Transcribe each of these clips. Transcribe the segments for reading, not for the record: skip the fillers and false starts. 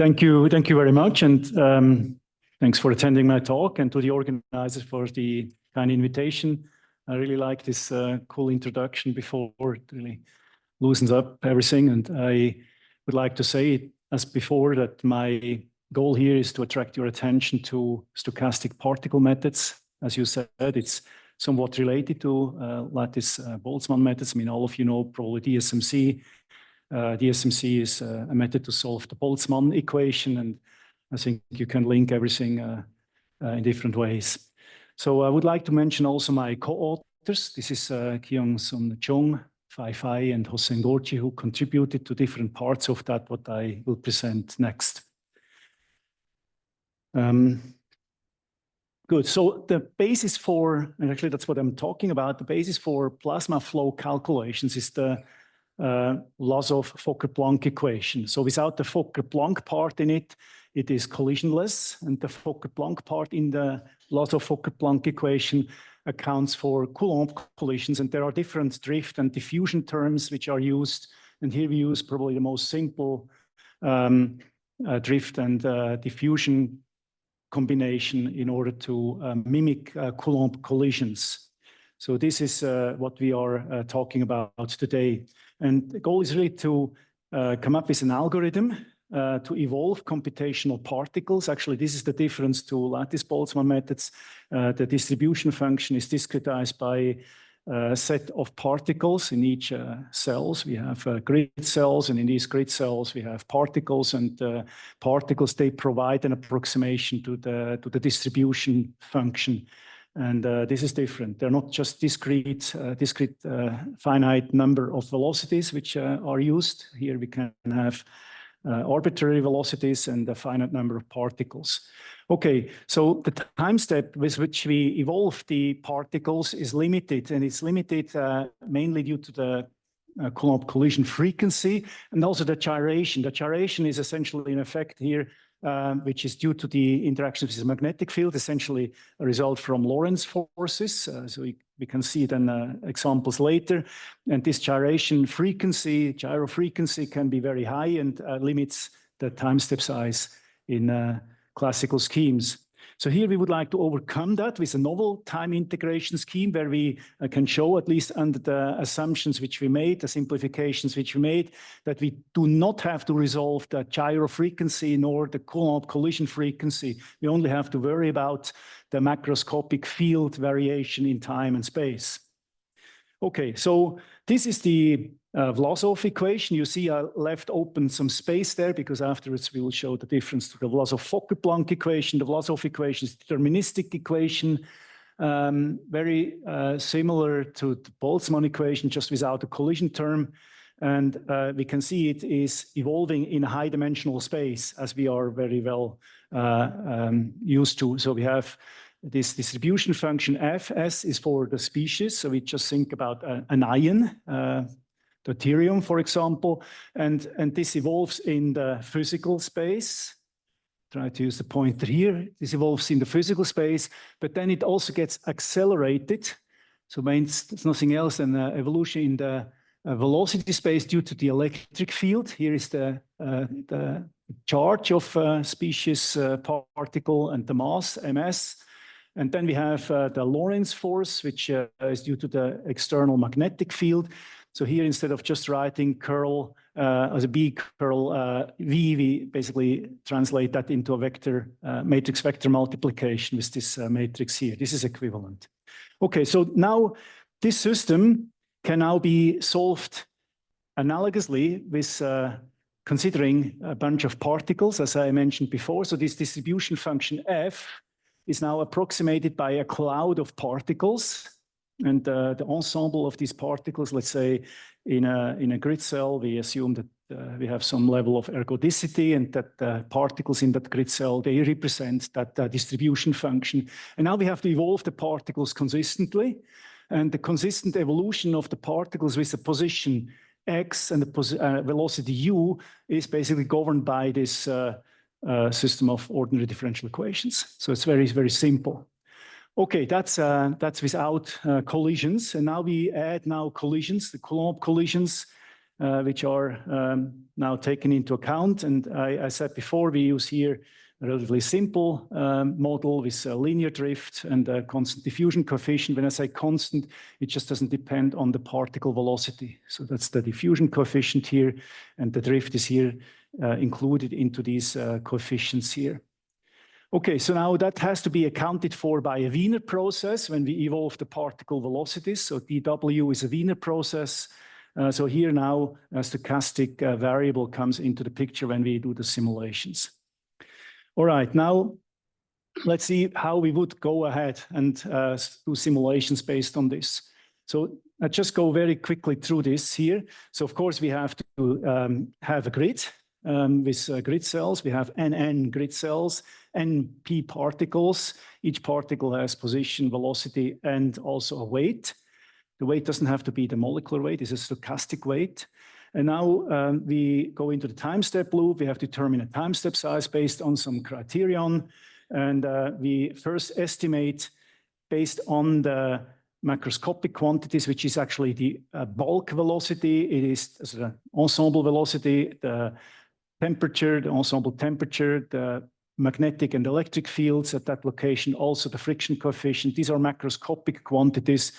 Thank you very much, and thanks for attending my talk, and to the organizers for the kind invitation. I really like this cool introduction before it really loosens up everything, and I would like to say, as before, that my goal here is to attract your attention to stochastic particle methods. As you said, it's somewhat related to lattice Boltzmann methods. I mean, all of you know probably DSMC. DSMC is a method to solve the Boltzmann equation, and I think you can link everything in different ways. So I would like to mention also my co-authors. This is Kyung-Sun Chung, Fai Fai, and Hossein Gorji, who contributed to different parts of that, what I will present next. Good. So the basis for, and actually that's what I'm talking about, the basis for plasma flow calculations is the Vlasov-Fokker-Planck equation. So without the Fokker-Planck part in it, it is collisionless, and the Fokker-Planck part in the Vlasov-Fokker-Planck equation accounts for Coulomb collisions, and there are different drift and diffusion terms which are used, and here we use probably the most simple drift and diffusion combination in order to mimic Coulomb collisions. So this is what we are talking about today. And the goal is really to come up with an algorithm to evolve computational particles. Actually, this is the difference to lattice Boltzmann methods. The distribution function is discretized by a set of particles in each cells. We have grid cells, and in these grid cells we have particles, and particles, they provide an approximation to the distribution function. And this is different. They're not just discrete finite number of velocities which are used. Here we can have arbitrary velocities and a finite number of particles. Okay, so the time step with which we evolve the particles is limited, and it's limited mainly due to the Coulomb collision frequency and also the gyration. The gyration is essentially an effect here which is due to the interactions with the magnetic field, essentially a result from Lorentz forces. So we can see then examples later. And this gyration frequency, gyro frequency, can be very high and limits the time step size in classical schemes. So here we would like to overcome that with a novel time integration scheme where we can show, at least under the assumptions which we made, the simplifications which we made, that we do not have to resolve the gyro frequency nor the Coulomb collision frequency. We only have to worry about the macroscopic field variation in time and space. Okay, so this is the Vlasov equation. You see I left open some space there because afterwards we will show the difference to the Vlasov-Fokker-Planck equation. The Vlasov equation is a deterministic equation, very similar to the Boltzmann equation, just without a collision term. And we can see it is evolving in a high-dimensional space, as we are very well used to. So we have this distribution function Fs is for the species. So we just think about an ion, deuterium, for example, and this evolves in the physical space. Try to use the pointer here. This evolves in the physical space, but then it also gets accelerated. So means it's nothing else than evolution in the velocity space due to the electric field. Here is the charge of species particle and the mass, ms. And then we have the Lorentz force, which is due to the external magnetic field. So here, instead of just writing curl as a B curl V, we basically translate that into a vector, matrix vector multiplication with this matrix here. This is equivalent. Okay, so now this system can now be solved analogously with considering a bunch of particles, as I mentioned before. So this distribution function F is now approximated by a cloud of particles, and the ensemble of these particles, let's say in a grid cell, we assume that we have some level of ergodicity, and that the particles in that grid cell, they represent that distribution function. And now we have to evolve the particles consistently, and the consistent evolution of the particles with the position x and the velocity u is basically governed by this system of ordinary differential equations. So it's very, very simple. Okay, that's without collisions. And now we add collisions, the Coulomb collisions. which are now taken into account. And I said before, we use here a relatively simple model with a linear drift and a constant diffusion coefficient. When I say constant, it just doesn't depend on the particle velocity. So that's the diffusion coefficient here, and the drift is here included into these coefficients here. Okay, so now that has to be accounted for by a Wiener process when we evolve the particle velocities. So dW is a Wiener process. So here now a stochastic variable comes into the picture when we do the simulations. All right, now let's see how we would go ahead and do simulations based on this. So I just go very quickly through this here. So of course we have to have a grid with grid cells. We have NN grid cells, NP particles. Each particle has position, velocity, and also a weight. The weight doesn't have to be the molecular weight, it's a stochastic weight. And now we go into the time step loop. We have to determine a time step size based on some criterion. And we first estimate based on the macroscopic quantities, which is actually the bulk velocity. It is the ensemble velocity, the temperature, the ensemble temperature, the magnetic and electric fields at that location, also the friction coefficient. These are macroscopic quantities.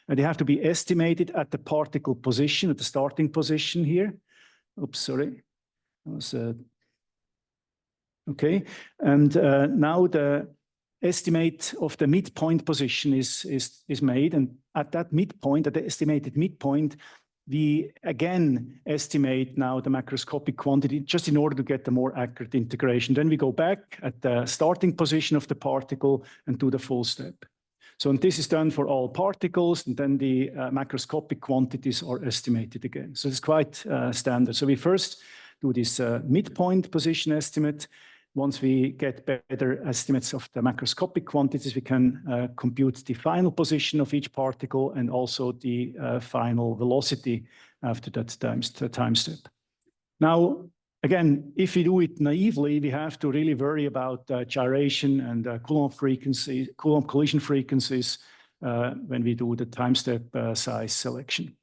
And they have to be estimated at the particle position, at the starting position here. Oops, sorry. That was, okay. And now the estimate of the midpoint position is made. And at that midpoint, at the estimated midpoint, we again estimate now the macroscopic quantity just in order to get the more accurate integration. Then we go back at the starting position of the particle and do the full step. So and this is done for all particles, and then the macroscopic quantities are estimated again. So it's quite standard. So we first do this midpoint position estimate. Once we get better estimates of the macroscopic quantities, we can compute the final position of each particle and also the final velocity after that time step. Now, again, if we do it naively, we have to really worry about gyration and Coulomb collision frequencies when we do the time step size selection.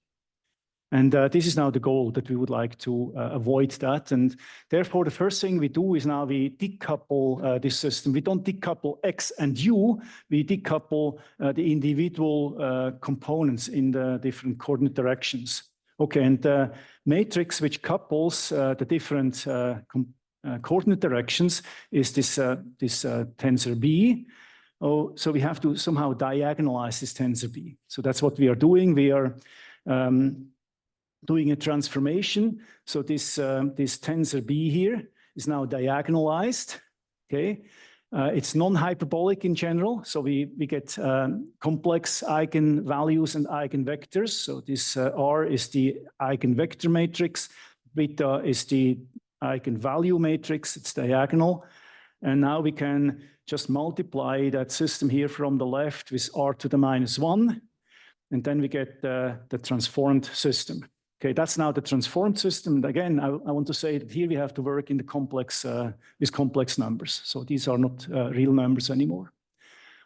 And this is now the goal, that we would like to avoid that. And therefore, the first thing we do is now we decouple this system. We don't decouple X and U, we decouple the individual components in the different coordinate directions. Okay, and the matrix which couples the different coordinate directions is this tensor B. Oh, so we have to somehow diagonalize this tensor B. So that's what we are doing. We are doing a transformation. So this tensor B here is now diagonalized. Okay, it's non-hyperbolic in general. So we get complex eigenvalues and eigenvectors. So this R is the eigenvector matrix, beta is the eigenvalue matrix. It's diagonal, and now we can just multiply that system here from the left with R to the -1, and then we get the transformed system. Okay, that's now the transformed system. And again, I want to say that here we have to work in the complex with complex numbers. So these are not real numbers anymore.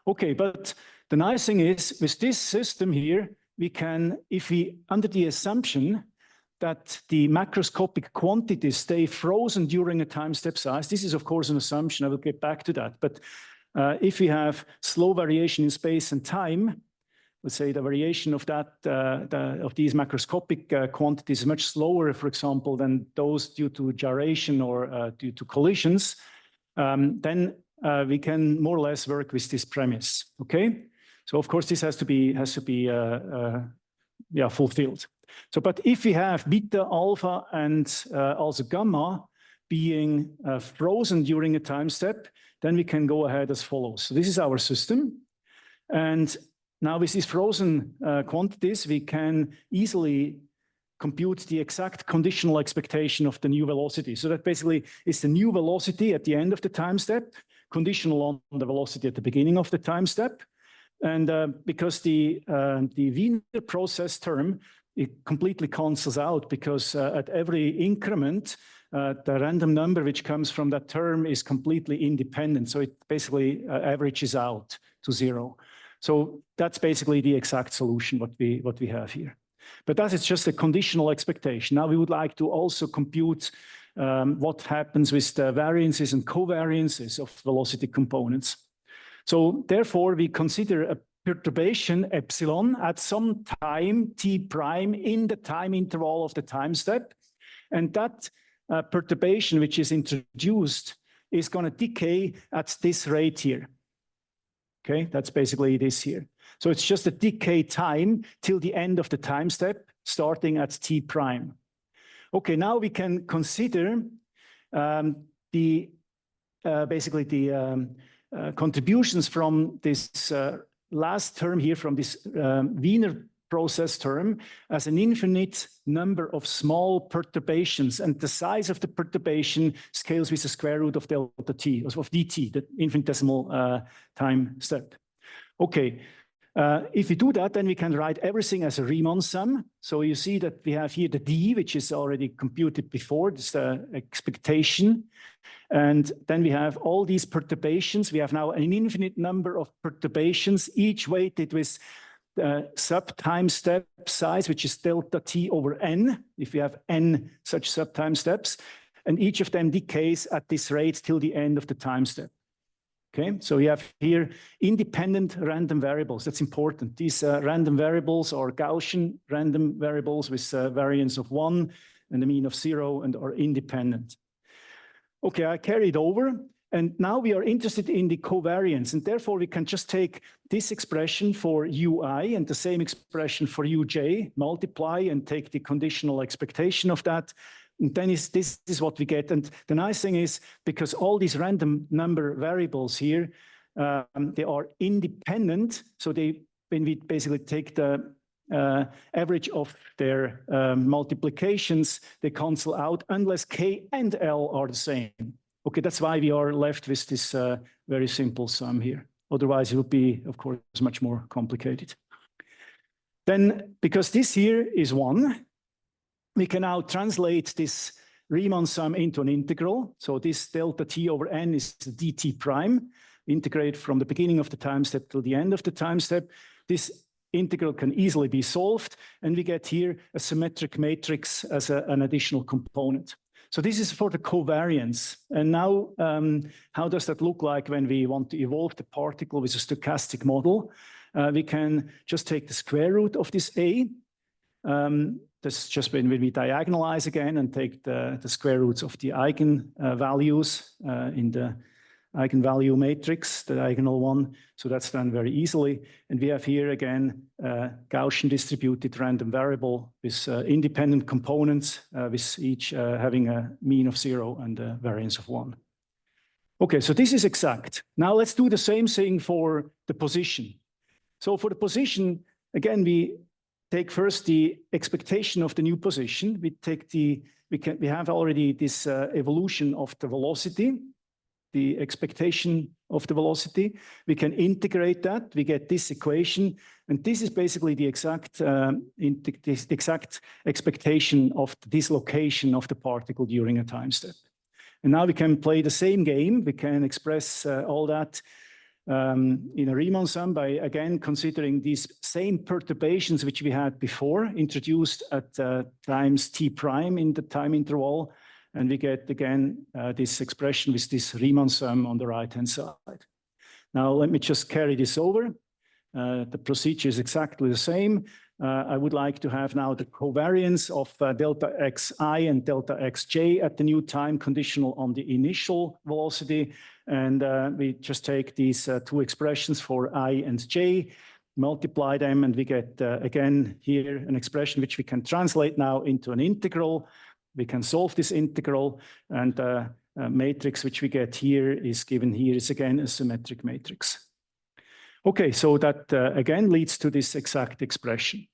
Okay, but the nice thing is with this system here, we can, if we, under the assumption that the macroscopic quantities stay frozen during a time step size, this is of course an assumption, I will get back to that. But if we have slow variation in space and time, let's say the variation of that of these macroscopic quantities is much slower, for example, than those due to gyration or due to collisions, then we can more or less work with this premise. Okay, so of course this has to be fulfilled. So, but if we have beta, alpha, and also gamma being frozen during a time step, then we can go ahead as follows. So this is our system, and now with these frozen quantities, we can easily compute the exact conditional expectation of the new velocity. So that basically is the new velocity at the end of the time step, conditional on the velocity at the beginning of the time step. And because the Wiener process term, it completely cancels out, because at every increment, the random number which comes from that term is completely independent. So it basically averages out to 0. So that's basically the exact solution what we have here. But that is just a conditional expectation. Now we would like to also compute what happens with the variances and covariances of velocity components. So therefore, we consider a perturbation epsilon at some time t prime in the time interval of the time step. And that perturbation which is introduced is going to decay at this rate here. Okay, that's basically this here. So it's just a decay time till the end of the time step, starting at t prime. Okay, now we can consider basically the contributions from this last term here, from this Wiener process term, as an infinite number of small perturbations, and the size of the perturbation scales with the square root of delta t, of dt, the infinitesimal time step. Okay, if we do that, then we can write everything as a Riemann sum. So you see that we have here the d, which is already computed before, this expectation. And then we have all these perturbations. We have now an infinite number of perturbations, each weighted with the sub-time step size, which is delta t over n, if we have n such sub-time steps. And each of them decays at this rate till the end of the time step. Okay, so we have here independent random variables. That's important. These random variables are Gaussian random variables with variance of 1 and a mean of 0 and are independent. Okay, I carried over, and now we are interested in the covariance, and therefore we can just take this expression for ui and the same expression for uj, multiply and take the conditional expectation of that, and then this is what we get. And the nice thing is, because all these random number variables here, they are independent, so when we basically take the average of their multiplications, they cancel out unless k and l are the same. Okay, that's why we are left with this very simple sum here. Otherwise, it would be, of course, much more complicated. Then, because this here is 1, we can now translate this Riemann sum into an integral. So this delta t over n is the dt prime, integrate from the beginning of the time step till the end of the time step. This integral can easily be solved, and we get here a symmetric matrix as an additional component. So this is for the covariance. And now, how does that look like when we want to evolve the particle with a stochastic model? We can just take the square root of this a. That's just when we diagonalize again and take the square roots of the eigenvalues in the eigenvalue matrix, the diagonal one. So that's done very easily. And we have here again Gaussian distributed random variable with independent components, with each having a mean of 0 and a variance of 1. Okay, so this is exact. Now let's do the same thing for the position. So for the position, again, we take first the expectation of the new position. We have already this evolution of the velocity, the expectation of the velocity. We can integrate that. We get this equation, and this is basically the exact expectation of the dislocation of the particle during a time step. And now we can play the same game. We can express all that in a Riemann sum by again considering these same perturbations which we had before, introduced at times t prime in the time interval. And we get again this expression with this Riemann sum on the right-hand side. Now let me just carry this over. The procedure is exactly the same. I would like to have now the covariance of delta xi and delta xj at the new time, conditional on the initial velocity. And we just take these two expressions for I and j, multiply them, and we get again here an expression which we can translate now into an integral. We can solve this integral, and the matrix which we get here is given here is again a symmetric matrix. Okay, so that again leads to this exact expression.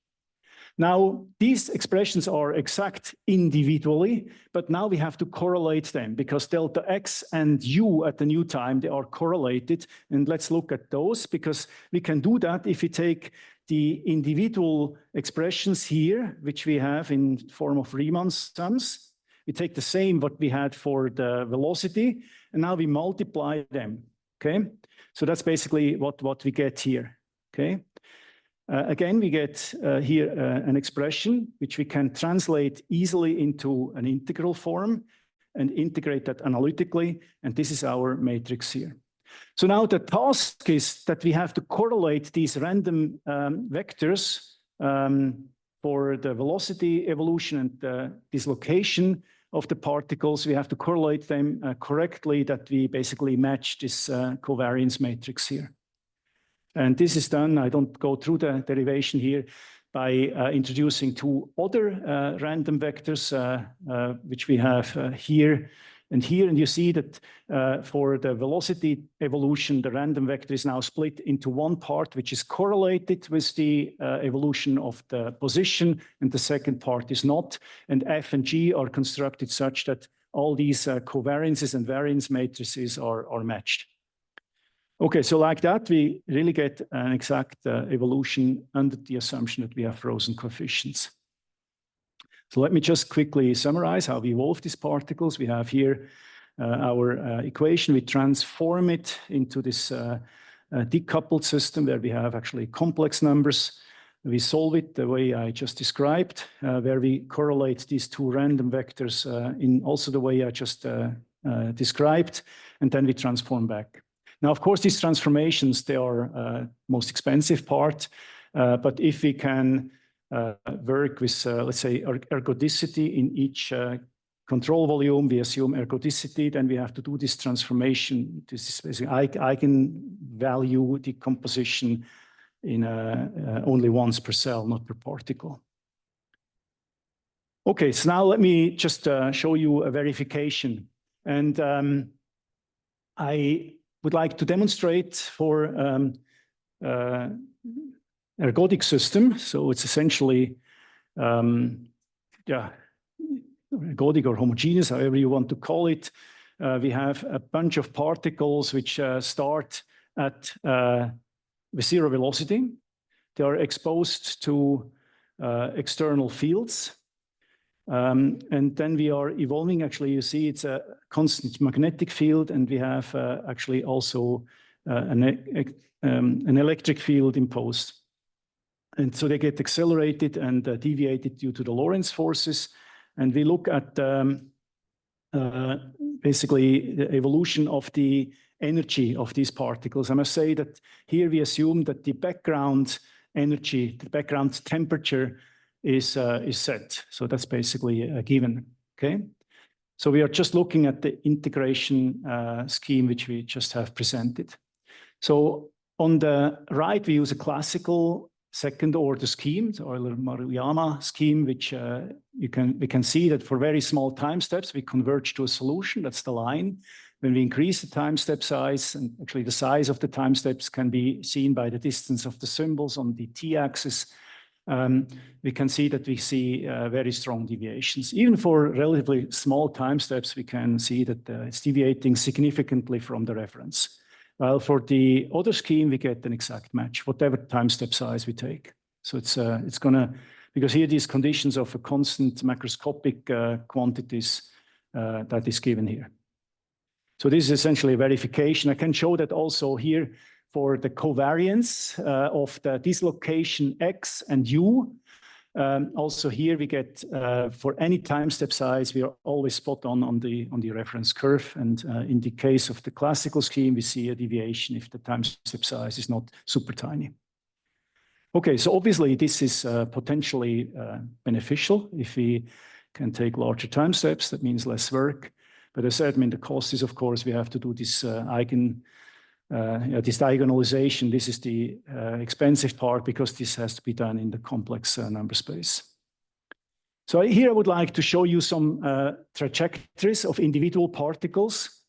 Now, these expressions are exact individually, but now we have to correlate them because delta x and u at the new time, they are correlated. And let's look at those, because we can do that if we take the individual expressions here, which we have in form of Riemann sums. We take the same what we had for the velocity, and now we multiply them, okay? So that's basically what we get here, okay? Again, we get here an expression which we can translate easily into an integral form and integrate that analytically. And this is our matrix here. So now the task is that we have to correlate these random vectors for the velocity evolution and the dislocation of the particles. We have to correlate them correctly, that we basically match this covariance matrix here. And this is done, I don't go through the derivation here, by introducing two other random vectors, which we have here and here. And you see that for the velocity evolution, the random vector is now split into one part, which is correlated with the evolution of the position, and the second part is not. And F and G are constructed such that all these covariances and variance matrices are matched. Okay, so like that, we really get an exact evolution under the assumption that we have frozen coefficients. So let me just quickly summarize how we evolve these particles. We have here our equation. We transform it into this decoupled system where we have actually complex numbers. We solve it the way I just described, where we correlate these two random vectors in also the way I just described, and then we transform back. Now, of course, these transformations, they are most expensive part, but if we can work with, let's say, ergodicity in each control volume, we assume ergodicity, then we have to do this transformation. This is basically eigenvalue decomposition in only once per cell, not per particle. Okay, so now let me just show you a verification. And I would like to demonstrate for ergodic system. So it's essentially, yeah, ergodic or homogeneous, however you want to call it. We have a bunch of particles which start at with zero velocity. They are exposed to external fields. And then we are evolving. Actually, you see it's a constant magnetic field, and we have actually also an electric field imposed. And so they get accelerated and deviated due to the Lorentz forces. And we look at basically the evolution of the energy of these particles. I must say that here we assume that the background energy, the background temperature is set. So that's basically a given, okay? So we are just looking at the integration scheme, which we just have presented. So on the right, we use a classical second order scheme, the Euler-Maruyama scheme, which we can see that for very small time steps, we converge to a solution. That's the line. When we increase the time step size, and actually the size of the time steps can be seen by the distance of the symbols on the t-axis, we can see that we see very strong deviations. Even for relatively small time steps, we can see that it's deviating significantly from the reference. While for the other scheme, we get an exact match, whatever time step size we take. So it's gonna, because here these conditions of a constant macroscopic quantities that is given here. So this is essentially a verification. I can show that also here for the covariance of the dislocation X and U. Also here we get, for any time step size, we are always spot on the reference curve. And in the case of the classical scheme, we see a deviation if the time step size is not super tiny. Okay, so obviously this is potentially beneficial. If we can take larger time steps, that means less work. But as I said, I mean, the cost is, of course, we have to do this this diagonalization. This is the expensive part because this has to be done in the complex number space. So here I would like to show you some trajectories of individual particles.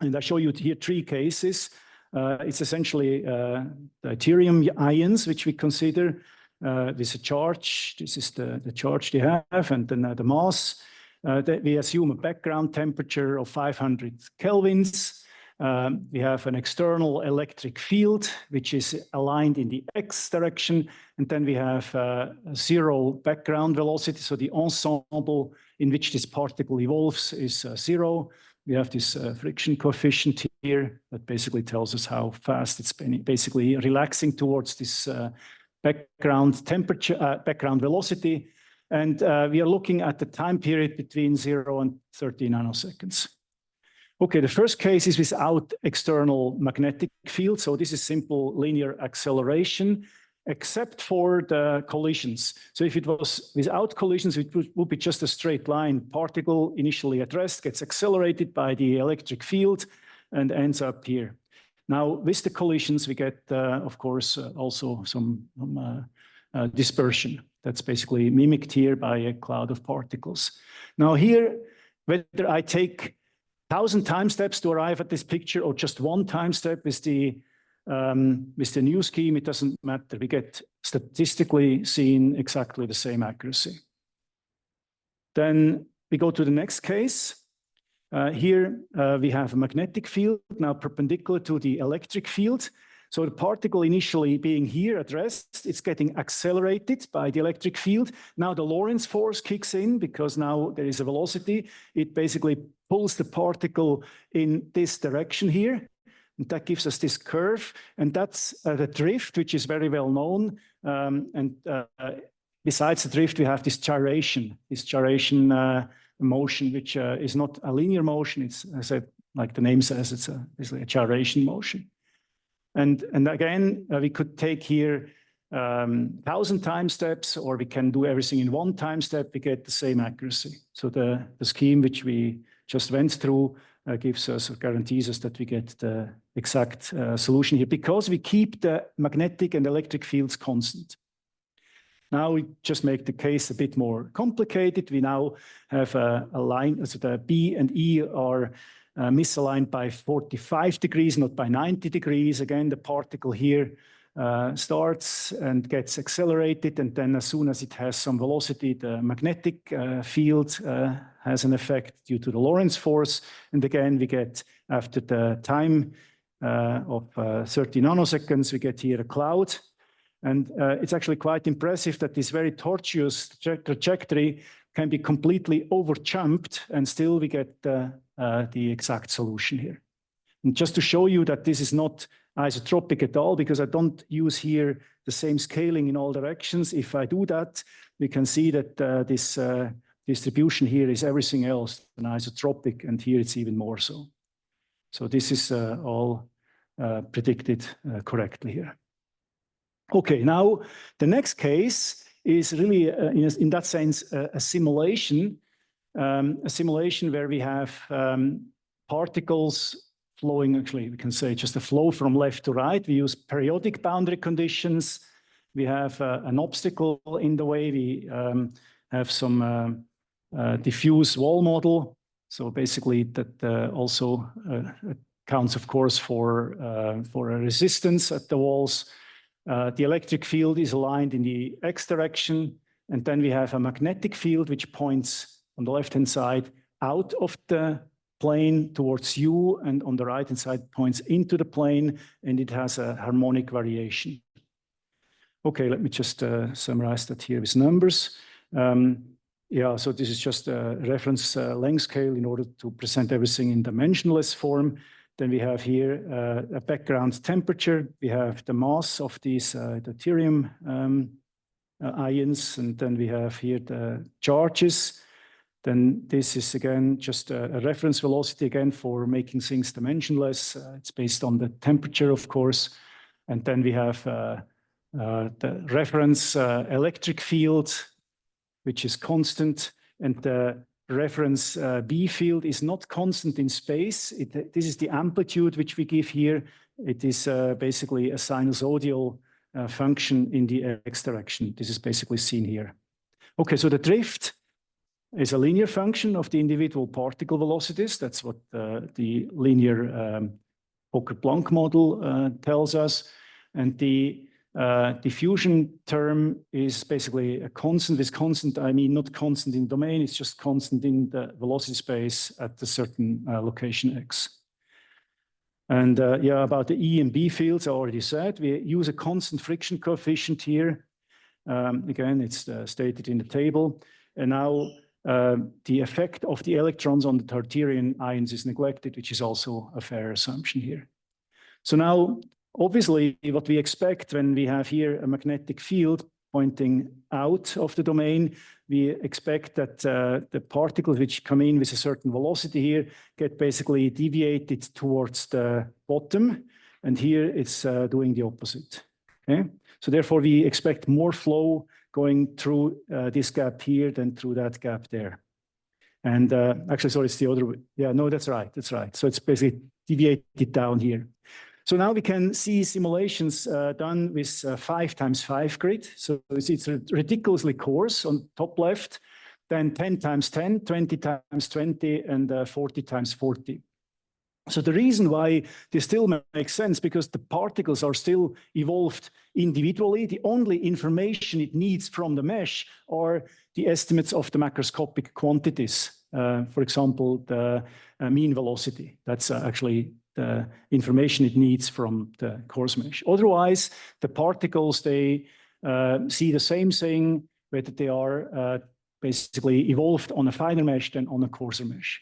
And I show you here three cases. It's essentially the deuterium ions, which we consider with a charge. This is the charge they have, and then the mass. That we assume a background temperature of 500 kelvins. We have an external electric field, which is aligned in the x direction. And then we have zero background velocity. So the ensemble in which this particle evolves is zero. We have this friction coefficient here that basically tells us how fast it's basically relaxing towards this background temperature, background velocity, and we are looking at the time period between 0 and 30 nanoseconds. Okay, the first case is without external magnetic field, so this is simple linear acceleration, except for the collisions. So if it was without collisions, it would be just a straight line. Particle initially at rest gets accelerated by the electric field and ends up here. Now, with the collisions, we get, of course, also some dispersion. That's basically mimicked here by a cloud of particles. Now here, whether I take 1,000 time steps to arrive at this picture or just one time step with the new scheme, it doesn't matter. We get statistically seen exactly the same accuracy. Then we go to the next case. Here we have a magnetic field now perpendicular to the electric field. So the particle initially being here at rest, it's getting accelerated by the electric field. Now the Lorentz force kicks in because now there is a velocity. It basically pulls the particle in this direction here. And that gives us this curve. And that's the drift, which is very well known. Besides the drift, we have this gyration motion, which is not a linear motion. It's, as I said, like the name says, it's basically a gyration motion. And again, we could take here 1,000 time steps, or we can do everything in one time step. We get the same accuracy. So the scheme which we just went through gives us or guarantees us that we get the exact solution here because we keep the magnetic and electric fields constant. Now we just make the case a bit more complicated. We now have a line, so the B and E are misaligned by 45 degrees, not by 90 degrees. Again, the particle here starts and gets accelerated, and then as soon as it has some velocity, the magnetic field has an effect due to the Lorentz force. And again, we get, after the time of 30 nanoseconds, we get here a cloud. And it's actually quite impressive that this very tortuous trajectory can be completely overjumped, and still we get the exact solution here. And just to show you that this is not isotropic at all, because I don't use here the same scaling in all directions. If I do that, we can see that this distribution here is everything else than isotropic, and here it's even more so. So this is all predicted correctly here. Okay, now the next case is really, in that sense, a simulation where we have particles flowing, actually, we can say just a flow from left to right. We use periodic boundary conditions. We have an obstacle in the way. We have some diffuse wall model. So basically that also counts, of course, for a resistance at the walls. The electric field is aligned in the X direction. And then we have a magnetic field which points on the left-hand side out of the plane towards U, and on the right-hand side points into the plane, and it has a harmonic variation. Okay, let me just summarize that here with numbers. Yeah, so this is just a reference length scale in order to present everything in dimensionless form. Then we have here a background temperature. We have the mass of these deuterium ions, and then we have here the charges. Then this is again just a reference velocity again for making things dimensionless. It's based on the temperature, of course. And then we have the reference electric field, which is constant, and the reference B field is not constant in space. This is the amplitude which we give here. It is basically a sinusoidal function in the X direction. This is basically seen here. Okay, so the drift is a linear function of the individual particle velocities. That's what the linear Fokker-Planck model tells us. And the diffusion term is basically a constant. With constant, I mean not constant in domain, it's just constant in the velocity space at a certain location X. And yeah, about the E and B fields, I already said, we use a constant friction coefficient here. Again, it's stated in the table. And now the effect of the electrons on the Tartarian ions is neglected, which is also a fair assumption here. So now obviously, what we expect when we have here a magnetic field pointing out of the domain, we expect that the particles which come in with a certain velocity here get basically deviated towards the bottom, and here it's doing the opposite. Okay? So therefore, we expect more flow going through this gap here than through that gap there. And actually, sorry, it's the other way. Yeah, no, that's right. That's right. So it's basically deviated down here. So now we can see simulations done with 5x5 grid. So it's ridiculously coarse on top left, then 10x10, 20x20, and 40x40. So the reason why this still makes sense, because the particles are still evolved individually. The only information it needs from the mesh are the estimates of the macroscopic quantities. For example, the mean velocity. That's actually the information it needs from the coarse mesh. Otherwise, the particles, they see the same thing, whether they are basically evolved on a finer mesh than on a coarser mesh.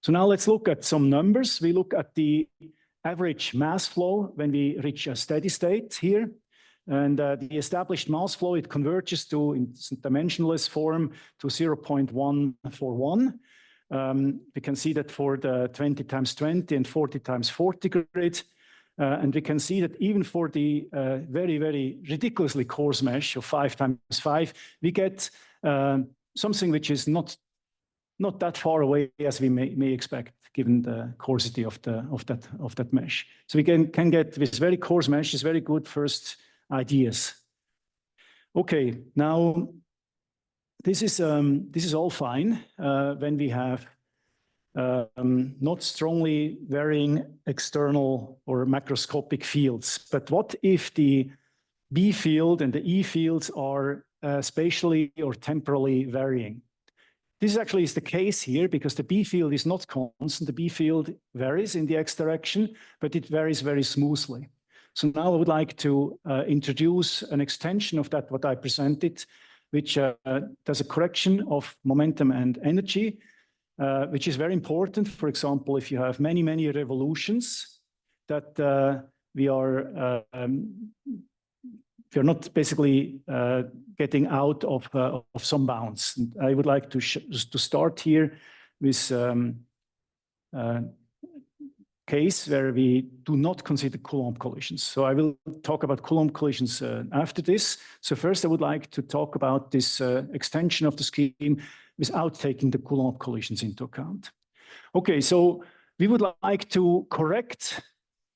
So now let's look at some numbers. We look at the average mass flow when we reach a steady state here. And the established mass flow, it converges to, in dimensionless form, to 0.141. We can see that for the 20x20 and 40x40 grid. And we can see that even for the very, very ridiculously coarse mesh of 5x5, we get something which is not that far away as we may expect, given the coarsity of that mesh. So we can get with very coarse meshes very good first ideas. Okay, now this is all fine when we have not strongly varying external or macroscopic fields. But what if the B field and the E fields are spatially or temporally varying? This actually is the case here because the B field is not constant. The B field varies in the x direction, but it varies very smoothly. So now I would like to introduce an extension of that, what I presented, which does a correction of momentum and energy, which is very important. For example, if you have many, many revolutions that we're not basically getting out of some bounds. And I would like to start here with case where we do not consider Coulomb collisions. So I will talk about Coulomb collisions after this. So first I would like to talk about this extension of the scheme without taking the Coulomb collisions into account. Okay, so we would like to correct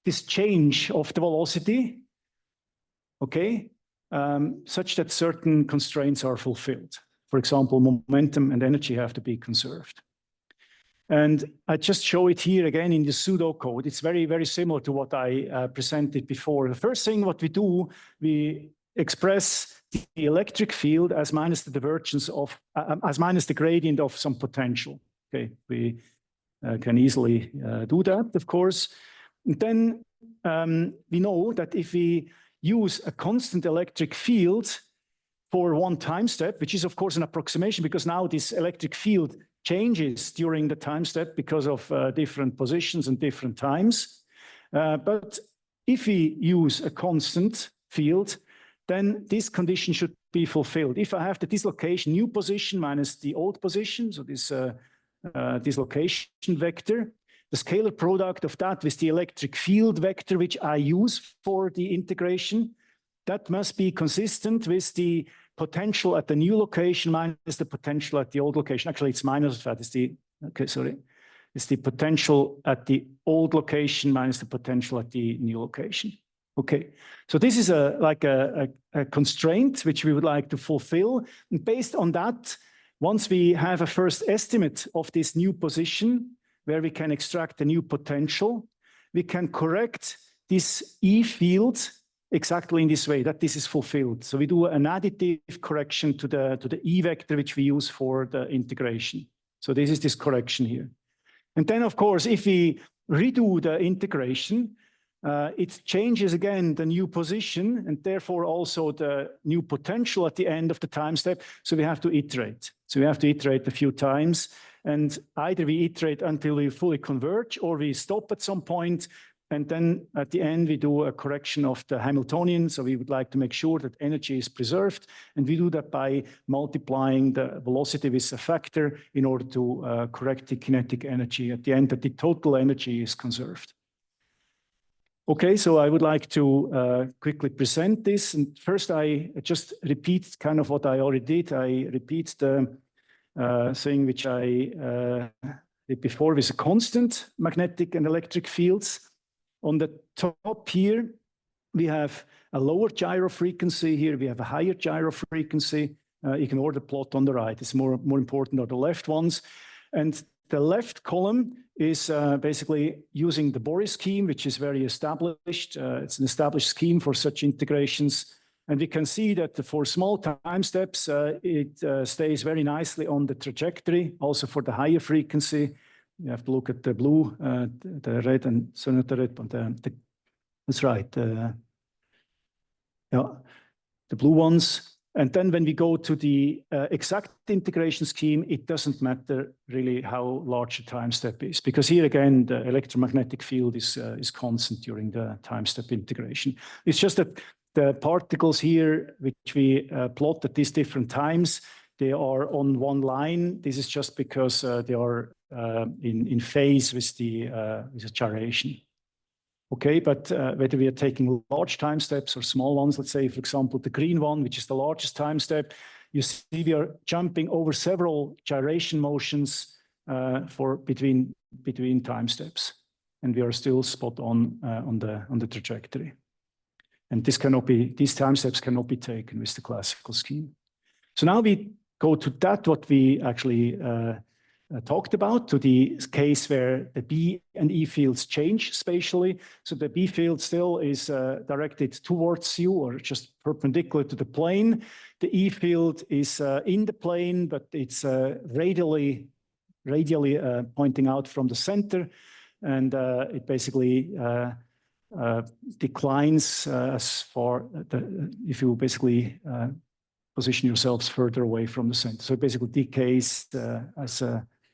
this change of the velocity, okay, such that certain constraints are fulfilled. For example, momentum and energy have to be conserved. And I just show it here again in the pseudocode. It's very, very similar to what I presented before. The first thing what we do, we express the electric field as minus the divergence of, as minus the gradient of some potential. Okay, we can easily do that, of course. And then we know that if we use a constant electric field for one time step, which is of course an approximation because now this electric field changes during the time step because of different positions and different times. But if we use a constant field, then this condition should be fulfilled. If I have the dislocation new position minus the old position, so this dislocation vector, the scalar product of that with the electric field vector, which I use for the integration, that must be consistent with the potential at the new location minus the potential at the old location. Actually, it's minus that. It's the, okay, sorry. It's the potential at the old location minus the potential at the new location. Okay, so this is like a constraint which we would like to fulfill. And based on that, once we have a first estimate of this new position, where we can extract a new potential, we can correct this E field exactly in this way, that this is fulfilled. So we do an additive correction to the E vector, which we use for the integration. So this is this correction here. And then, of course, if we redo the integration, it changes again the new position and therefore also the new potential at the end of the time step. So we have to iterate. So we have to iterate a few times. And either we iterate until we fully converge or we stop at some point. And then at the end, we do a correction of the Hamiltonian. So we would like to make sure that energy is preserved. And we do that by multiplying the velocity with a factor in order to correct the kinetic energy at the end, that the total energy is conserved. Okay, so I would like to quickly present this. And first, I just repeat kind of what I already did. I repeat the thing which I did before with a constant magnetic and electric fields. On the top here, we have a lower gyro frequency. Here we have a higher gyro frequency. Ignore the plot on the right. It's more important are the left ones. And the left column is basically using the Boris scheme, which is very established. It's an established scheme for such integrations. And we can see that for small time steps, it stays very nicely on the trajectory, also for the higher frequency. You have to look at the blue, the red, and so not the red, but that's right. Yeah, the blue ones. And then when we go to the exact integration scheme, it doesn't matter really how large the time step is, because here again, the electromagnetic field is constant during the time step integration. It's just that the particles here, which we plot at these different times, they are on one line. This is just because they are in phase with the gyration. Okay, but whether we are taking large time steps or small ones, let's say, for example, the green one, which is the largest time step, you see we are jumping over several gyration motions between time steps, and we are still spot on the trajectory. And these time steps cannot be taken with the classical scheme. So now we go to that, what we actually talked about, to the case where the B and E fields change spatially. So the B field still is directed towards you or just perpendicular to the plane. The E field is in the plane, but it's radially pointing out from the center. And it basically declines as far if you basically position yourselves further away from the center. So it basically decays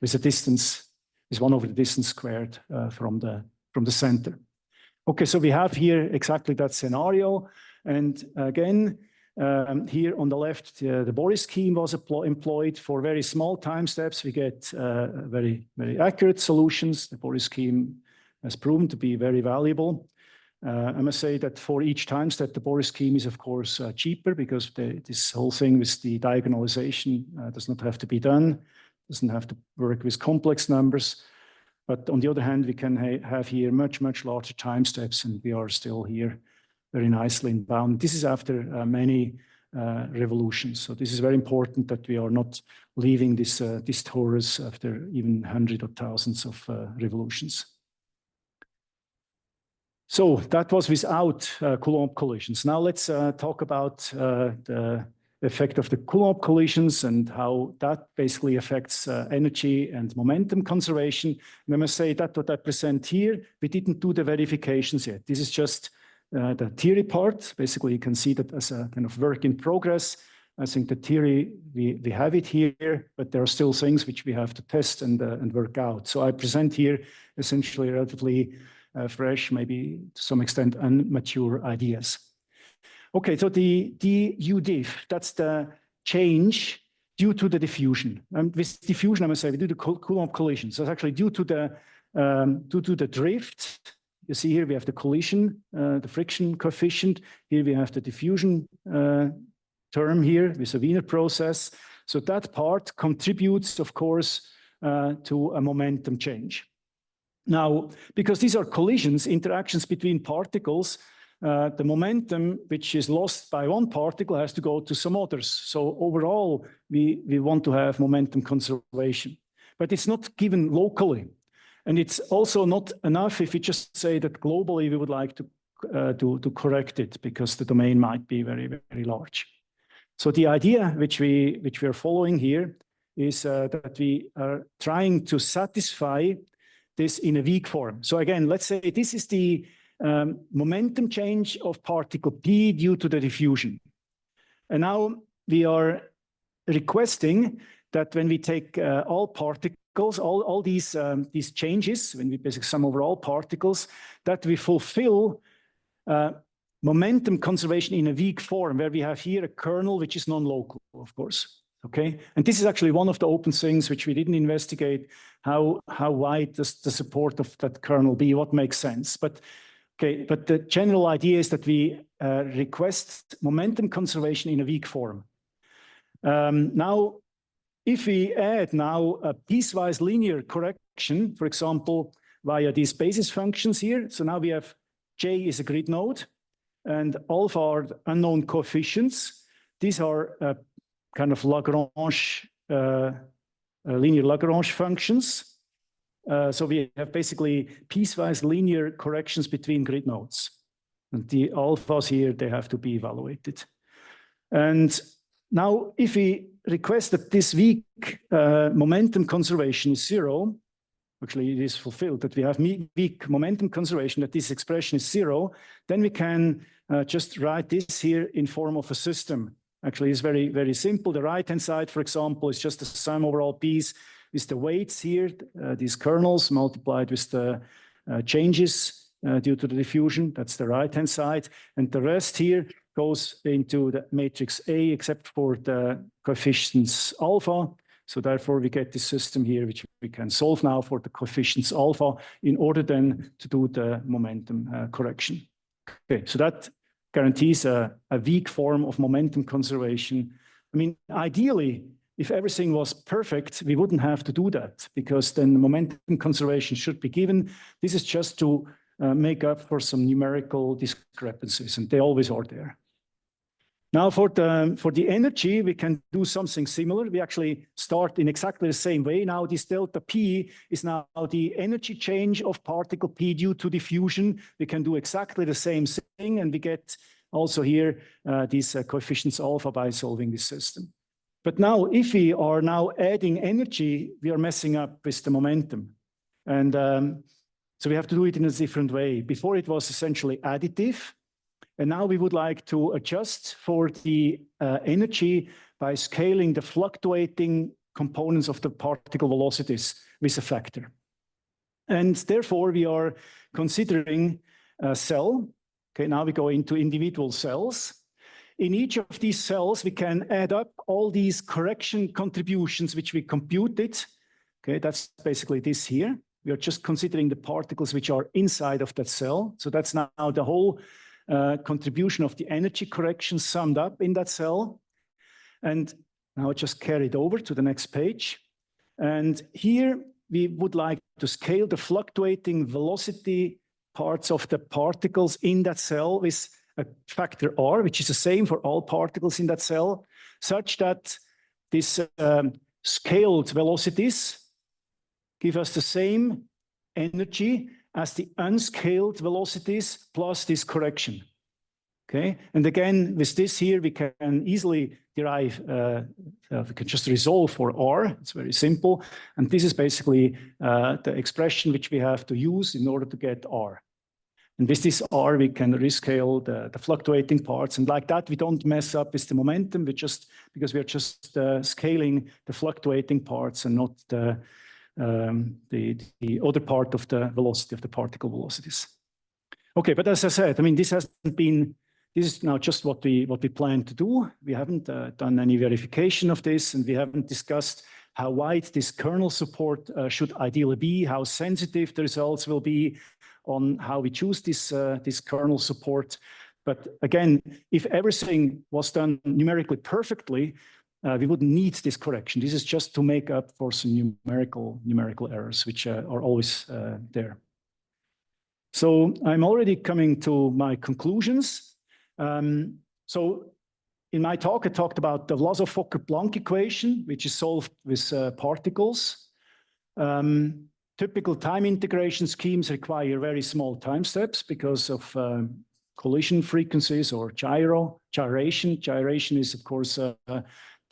with a distance, is 1 over the distance squared from the center. Okay, so we have here exactly that scenario. And again, here on the left, the Boris scheme was employed for very small time steps. We get very, very accurate solutions. The Boris scheme has proven to be very valuable. I must say that for each time step, the Boris scheme is, of course, cheaper, because this whole thing with the diagonalization does not have to be done, doesn't have to work with complex numbers. But on the other hand, we can have here much, much larger time steps, and we are still here very nicely in bound. This is after many revolutions. So this is very important that we are not leaving this torus after even hundreds or thousands of revolutions. So that was without Coulomb collisions. Now let's talk about the effect of the Coulomb collisions and how that basically affects energy and momentum conservation. And I must say that what I present here, we didn't do the verifications yet. This is just the theory part. Basically, you can see that as a kind of work in progress. I think the theory, we have it here, but there are still things which we have to test and work out. So I present here essentially relatively fresh, maybe to some extent immature ideas. Okay, so the du-diff, that's the change due to the diffusion. And with diffusion, I must say, we do the Coulomb collision. So it's actually due to the drift. You see here we have the collision, the friction coefficient. Here we have the diffusion term here with a Wiener process. So that part contributes, of course, to a momentum change. Now, because these are collisions, interactions between particles, the momentum which is lost by one particle has to go to some others. So overall, we want to have momentum conservation. But it's not given locally. And it's also not enough if we just say that globally we would like to correct it, because the domain might be very, very large. So the idea which we are following here is that we are trying to satisfy this in a weak form. So again, let's say this is the momentum change of particle P due to the diffusion. And now we are requesting that when we take all particles all these changes, when we basically sum over all particles, that we fulfill momentum conservation in a weak form, where we have here a kernel which is non-local, of course. Okay, and this is actually one of the open things which we didn't investigate. How wide does the support of that kernel be? What makes sense? But okay, but the general idea is that we request momentum conservation in a weak form. Now, if we add now a piecewise linear correction, for example, via these basis functions here, so now we have J is a grid node, and alpha are unknown coefficients. These are kind of Lagrange, linear Lagrange functions. So we have basically piecewise linear corrections between grid nodes. And the alphas here, they have to be evaluated. And now if we request that this weak momentum conservation is 0, actually it is fulfilled, that we have weak momentum conservation, that this expression is 0, then we can just write this here in form of a system. Actually, it's very, very simple. The right-hand side, for example, is just the sum over all p's with the weights here, these kernels multiplied with the changes due to the diffusion. That's the right-hand side. And the rest here goes into the matrix A, except for the coefficients alpha. So therefore, we get this system here, which we can solve now for the coefficients alpha in order then to do the momentum correction. Okay, so that guarantees a weak form of momentum conservation. I mean, ideally, if everything was perfect, we wouldn't have to do that, because then the momentum conservation should be given. This is just to make up for some numerical discrepancies, and they always are there. Now for the energy, we can do something similar. We actually start in exactly the same way. Now this delta P is now the energy change of particle P due to diffusion. We can do exactly the same thing, and we get also here these coefficients alpha by solving this system. But now if we are now adding energy, we are messing up with the momentum. And so we have to do it in a different way. Before it was essentially additive. And now we would like to adjust for the energy by scaling the fluctuating components of the particle velocities with a factor. And therefore, we are considering a cell. Okay, now we go into individual cells. In each of these cells, we can add up all these correction contributions which we computed. Okay, that's basically this here. We are just considering the particles which are inside of that cell. So that's now the whole contribution of the energy correction summed up in that cell. And now just carry it over to the next page. And here we would like to scale the fluctuating velocity parts of the particles in that cell with a factor R, which is the same for all particles in that cell, such that this scaled velocities give us the same energy as the unscaled velocities plus this correction. Okay, and again, with this here, we can easily derive, we can just resolve for R, it's very simple. And this is basically the expression which we have to use in order to get R. And with this R, we can rescale the fluctuating parts. And like that, we don't mess up with the momentum, because we are just scaling the fluctuating parts and not the other part of the velocity of the particle velocities. Okay, but as I said, I mean, this is now just what we plan to do. We haven't done any verification of this, and we haven't discussed how wide this kernel support should ideally be, how sensitive the results will be on how we choose this kernel support. But again, if everything was done numerically perfectly, we wouldn't need this correction. This is just to make up for some numerical errors, which are always there. So I'm already coming to my conclusions. So in my talk, I talked about the Vlasov-Fokker-Planck equation, which is solved with particles. Typical time integration schemes require very small time steps because of collision frequencies or gyration. Gyration is, of course,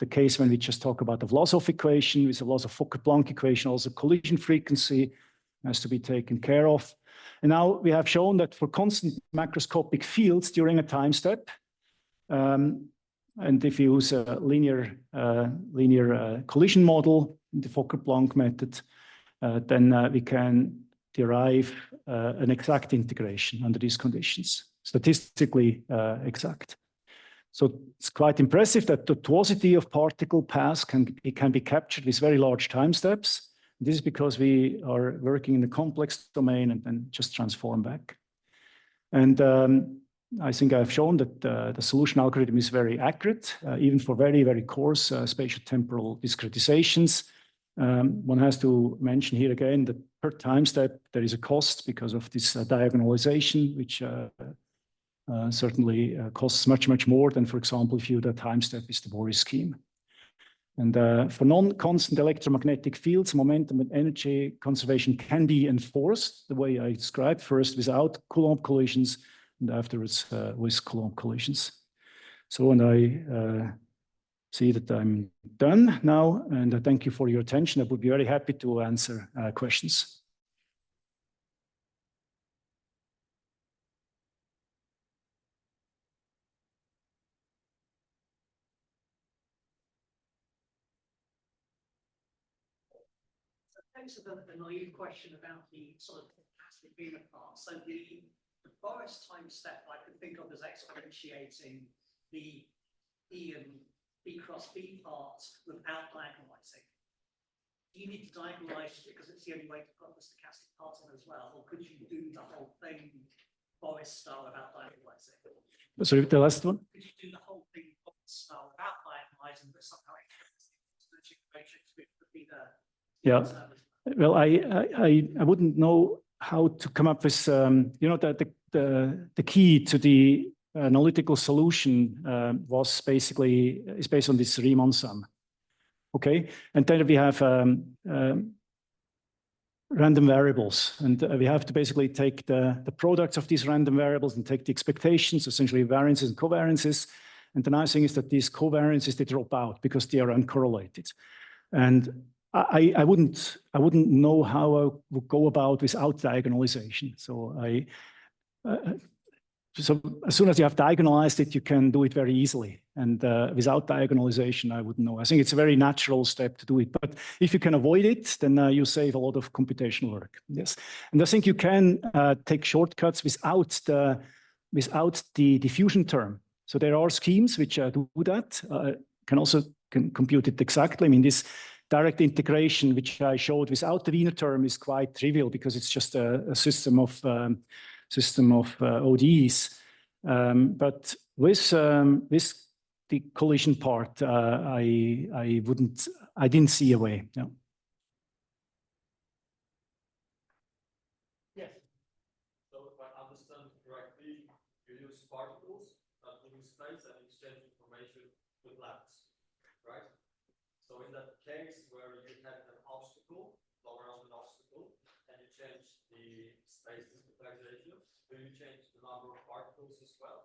the case when we just talk about the Vlasov equation. With the Vlasov-Fokker-Planck equation, also collision frequency has to be taken care of. And now we have shown that for constant macroscopic fields during a time step, And if you use a linear collision model in the Fokker-Planck method, then we can derive an exact integration under these conditions, statistically exact. So it's quite impressive that the tortuosity of particle paths can be captured with very large time steps. This is because we are working in a complex domain and then just transform back. And I think I've shown that the solution algorithm is very accurate, even for very, very coarse spatial temporal discretizations. One has to mention here again that per time step, there is a cost because of this diagonalization, which certainly costs much, much more than, for example, if you do the time step with the Boris scheme. And for non-constant electromagnetic fields, momentum and energy conservation can be enforced the way I described, first without Coulomb collisions and afterwards with Coulomb collisions. So, and I see that I'm done now, and I thank you for your attention. I would be very happy to answer questions. Thanks for the naive question about the sort of passive Wiener part. So the Boris time step I could think of as exponentiating the E and B cross B parts without diagonalizing. Do you need to diagonalize because it's the only way to put the stochastic parts on as well? Or could you do the whole thing Boris style without diagonalizing? Sorry, the last one? Could you do the whole thing Boris style without diagonalizing, but somehow exponentiating the matrix with the yeah. Well, I wouldn't know how to come up with, you know, the key to the analytical solution is based on this Riemann sum. Okay, and then we have random variables, and we have to basically take the products of these random variables and take the expectations, essentially variances and covariances. And the nice thing is that these covariances, they drop out because they are uncorrelated. And I wouldn't know how I would go about without diagonalization. So so as soon as you have diagonalized it, you can do it very easily. And without diagonalization, I wouldn't know. I think it's a very natural step to do it. But if you can avoid it, then you save a lot of computational work. Yes, and I think you can take shortcuts without the diffusion term. So there are schemes which do that. Can compute it exactly. I mean, this direct integration, which I showed without the Wiener term, is quite trivial because it's just a system of ODEs. But with the collision part, I didn't see a way. No. Yes. So if I understand correctly, you use particles that move in space and exchange information with lattice, right? So in that case where you have an obstacle, lower on an obstacle, and you change the space discretization, do you change the number of particles as well?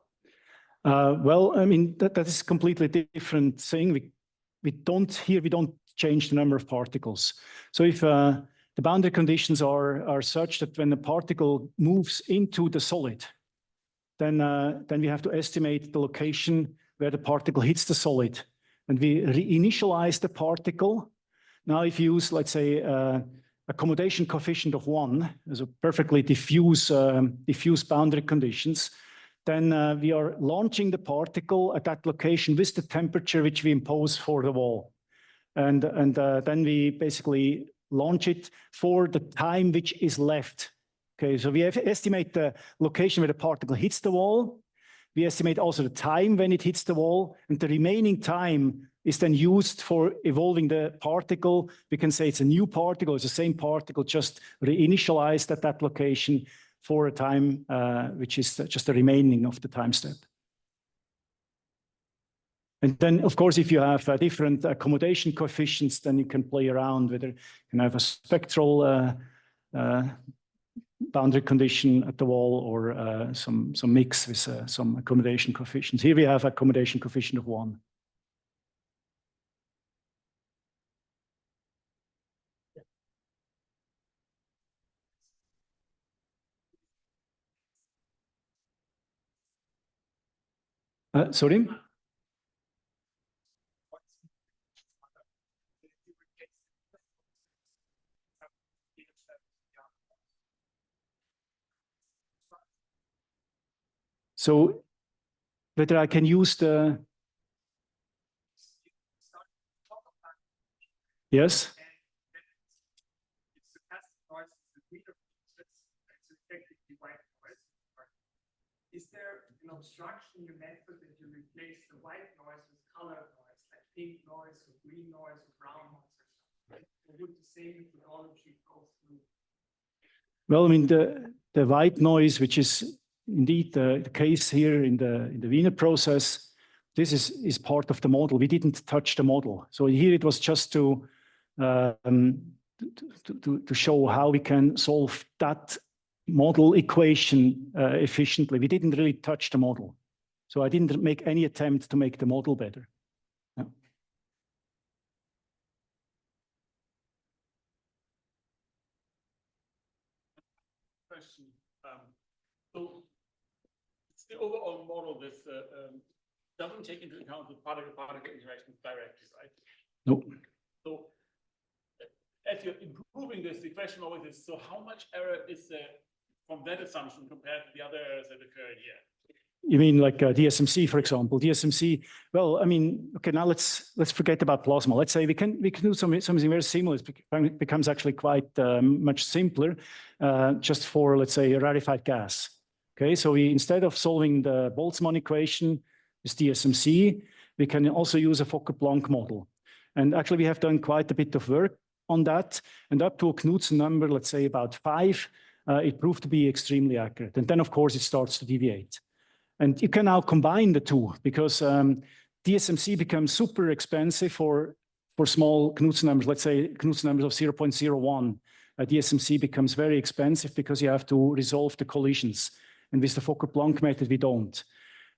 Well, I mean, that is a completely different thing. We don't change the number of particles. So if the boundary conditions are such that when the particle moves into the solid, then we have to estimate the location where the particle hits the solid. And we reinitialize the particle. Now, if you use, let's say, accommodation coefficient of 1 as a perfectly diffuse boundary conditions, then we are launching the particle at that location with the temperature which we impose for the wall. And then we basically launch it for the time which is left. Okay, so we estimate the location where the particle hits the wall. We estimate also the time when it hits the wall, and the remaining time is then used for evolving the particle. We can say it's a new particle, it's the same particle, just reinitialized at that location for a time which is just the remaining of the time step. And then, of course, if you have different accommodation coefficients, then you can play around whether you can have a spectral boundary condition at the wall or some mix with some accommodation coefficients. Here we have accommodation coefficient of 1. Sorry? So whether I can use the, yes? It's the passive noise, the meter that's effectively white noise. Is there an obstruction in your method that you replace the white noise with colored noise, like pink noise or green noise or brown noise or something? Or would the same methodology go through? Well, I mean, the white noise, which is indeed the case here in the Wiener process, this is part of the model. We didn't touch the model. So here it was just to show how we can solve that model equation efficiently. We didn't really touch the model. So I didn't make any attempt to make the model better. Yeah. Question. So it's the overall model with doesn't take into account the particle-particle interactions directly, right? No. So as you're improving this, the question always is, so how much error is there from that assumption compared to the other errors that occur here? You mean like DSMC, for example? DSMC, well, I mean, okay, now let's forget about plasma. Let's say we can do something very similar. It becomes actually quite much simpler just for, let's say, a rarefied gas. Okay, so we, instead of solving the Boltzmann equation with DSMC, we can also use a Fokker-Planck model. And actually, we have done quite a bit of work on that. And up to a Knudsen number, let's say about 5, it proved to be extremely accurate. And then, of course, it starts to deviate. And you can now combine the two because DSMC becomes super expensive for small Knudsen numbers. Let's say Knudsen numbers of 0.01. DSMC becomes very expensive because you have to resolve the collisions. And with the Fokker-Planck method, we don't.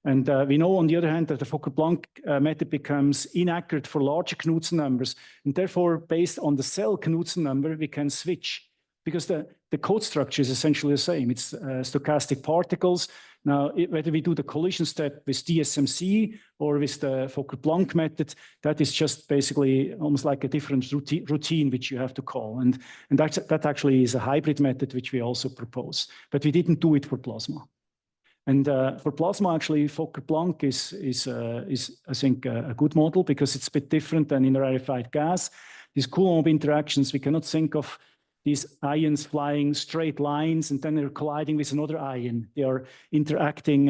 And we know, on the other hand, that the Fokker-Planck method becomes inaccurate for larger Knudsen numbers. And therefore, based on the cell Knudsen number, we can switch because the code structure is essentially the same. It's stochastic particles. Now, whether we do the collision step with DSMC or with the Fokker-Planck method, that is just basically almost like a different routine which you have to call. And that actually is a hybrid method which we also propose. But we didn't do it for plasma. And for plasma, actually, Fokker-Planck is I think, a good model because it's a bit different than in a rarefied gas. These Coulomb interactions, we cannot think of these ions flying straight lines and then they're colliding with another ion. They are interacting,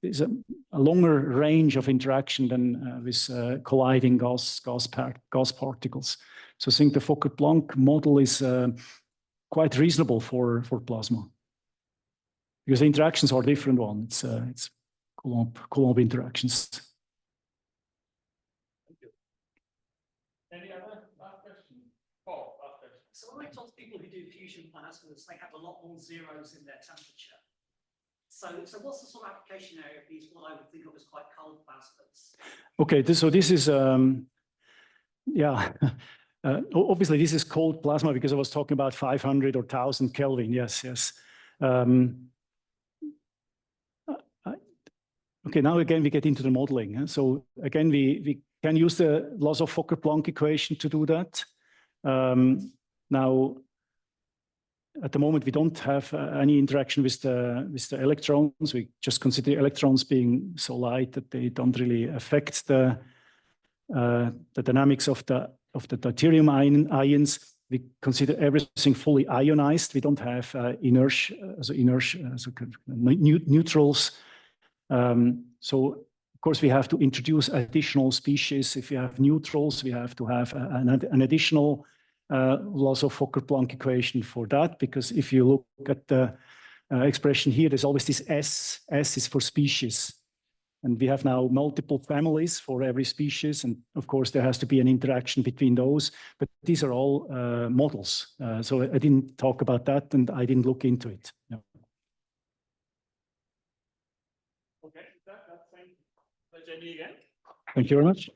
there's a longer range of interaction than with colliding gas particles. So I think the Fokker-Planck model is quite reasonable for plasma. Because the interactions are different ones. It's Coulomb interactions. Thank you. Any other last question? Oh, last question. So when I talk to people who do fusion plasmas, they have a lot more zeros in their temperature. So what's the sort of application area of these, what I would think of as quite cold plasmas? Okay, so this is, yeah, obviously this is cold plasma because I was talking about 500 or 1000 Kelvin, yes. Okay, now again, we get into the modeling. So again, we can use the Vlasov-Fokker-Planck equation to do that. Now, at the moment, we don't have any interaction with the electrons. We just consider electrons being so light that they don't really affect the dynamics of the deuterium ions. We consider everything fully ionized. We don't have neutrals. So of course, we have to introduce additional species. If you have neutrals, we have to have an additional Vlasov-Fokker-Planck equation for that, because if you look at the expression here, there's always this S. S is for species. And we have now multiple families for every species. And of course, there has to be an interaction between those. But these are all models. So I didn't talk about that, and I didn't look into it. No. Okay, that's Jamie again. Thank you very much.